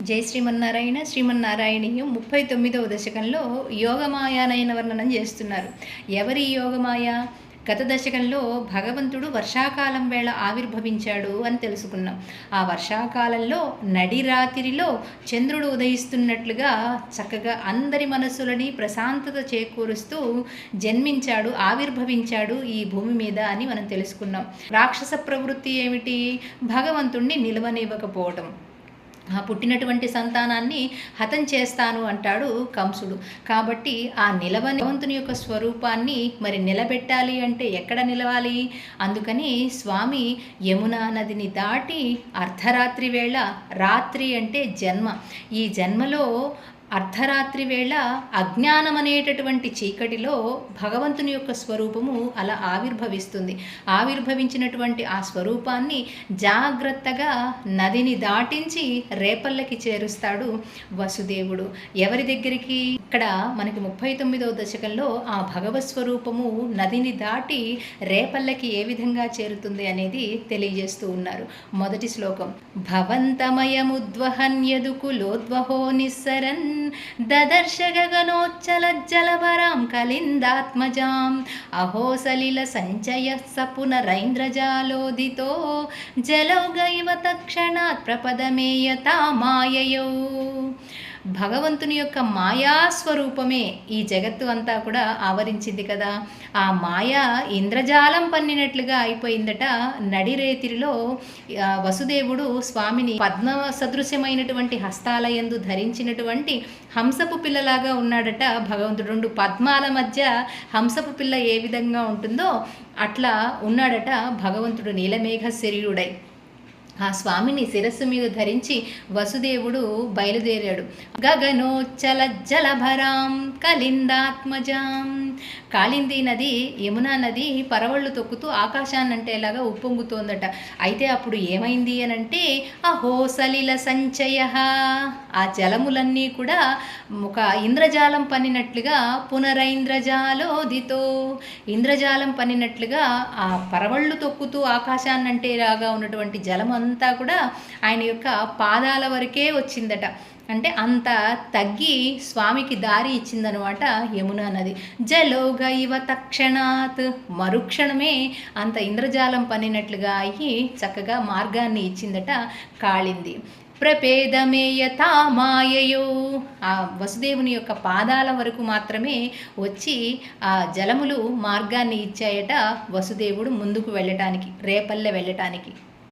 జై శ్రీమన్నారాయణ. శ్రీమన్నారాయణీయం 39వ దశకంలో యోగమాయానయన వర్ణనం చేస్తున్నారు. ఎవరి యోగమాయ? గత దశకంలో భగవంతుడు వర్షాకాలం వేళ ఆవిర్భవించాడు అని తెలుసుకున్నాం. ఆ వర్షాకాలంలో నడి రాత్రిలో చంద్రుడు ఉదయిస్తున్నట్లుగా చక్కగా అందరి మనస్సులని ప్రశాంతత చేకూరుస్తూ జన్మించాడు, ఆవిర్భవించాడు ఈ భూమి మీద అని మనం తెలుసుకున్నాం. రాక్షస ప్రవృత్తి ఏమిటి? భగవంతుణ్ణి నిలవనివ్వకపోవటం. పుట్టినటువంటి సంతానాన్ని హతం చేస్తాను అంటాడు కంసుడు. కాబట్టి ఆ భగవంతుని యొక్క స్వరూపాన్ని మరి నిలబెట్టాలి అంటే ఎక్కడ నిలవాలి? అందుకని స్వామి యమునా నదిని దాటి అర్ధరాత్రి వేళ, రాత్రి అంటే జన్మ, ఈ జన్మలో అర్ధరాత్రి వేళ అజ్ఞానం అనేటటువంటి చీకటిలో భగవంతుని యొక్క స్వరూపము అలా ఆవిర్భవిస్తుంది. ఆవిర్భవించినటువంటి ఆ స్వరూపాన్ని జాగ్రత్తగా నదిని దాటించి రేపల్లకి చేరుస్తాడు వసుదేవుడు. ఎవరి దగ్గరికి? ఇక్కడ మనకి 39వ దశకంలో ఆ భగవత్ స్వరూపము నదిని దాటి రేపల్లకి ఏ విధంగా చేరుతుంది అనేది తెలియజేస్తూ ఉన్నారు. మొదటి శ్లోకం: భవంతమయముద్వహన్యదుకులోద్వహో నిస్సరన్ దదర్శ గగనోచ్చలజ్జలభరాం కలిందాత్మజాం అహో సలిల సంచయ సపునరైంద్రజాలోదితో జలౌగైవ తక్షణాత్ ప్రపదమేయతా మాయయౌ. భగవంతుని యొక్క మాయాస్వరూపమే ఈ జగత్తు అంతా కూడా ఆవరించింది కదా. ఆ మాయా ఇంద్రజాలం పన్నినట్లుగా అయిపోయిందట. నడిరేతిరిలో వసుదేవుడు స్వామిని పద్మ సదృశ్యమైనటువంటి హస్తాలయందు ధరించినటువంటి హంసపు పిల్లలాగా ఉన్నాడట భగవంతుడు. రెండు పద్మాల మధ్య హంసపు పిల్ల ఏ విధంగా ఉంటుందో అట్లా ఉన్నాడట భగవంతుడు నీలమేఘ శరీరుడై. ఆ స్వామిని శిరస్సు మీద ధరించి వసుదేవుడు బయలుదేరాడు. గగనోచ్చల జలభరాం కలిందాత్మజాం. కాళిందీ నది, యమునా నది పరవళ్ళు తొక్కుతూ ఆకాశాన్నంటేలాగా ఉప్పొంగుతోందట. అయితే అప్పుడు ఏమైంది అనంటే అహో సలిల సంచయ, ఆ జలములన్నీ కూడా ఒక ఇంద్రజాలం పన్నినట్లుగా పునరైంద్రజాలోదితో, ఇంద్రజాలం పన్నినట్లుగా ఆ పరవళ్ళు తొక్కుతూ ఆకాశాన్నంటేలాగా ఉన్నటువంటి జలం అంతా కూడా ఆయన యొక్క పాదాల వరకే వచ్చిందట. అంటే అంత తగ్గి స్వామికి దారి ఇచ్చిందనమాట యమునా నది. జలోగ ఇవ తక్షణాత్, మరుక్షణమే అంత ఇంద్రజాలం పన్నినట్లుగా అయ్యి చక్కగా మార్గాన్ని ఇచ్చిందట కాళింది. ప్రపేదమేయతా మాయయో, ఆ వసుదేవుని యొక్క పాదాల వరకు మాత్రమే వచ్చి ఆ జలములు మార్గాన్ని ఇచ్చాయట వసుదేవుడు ముందుకు వెళ్ళటానికి, రేపల్లె వెళ్ళటానికి.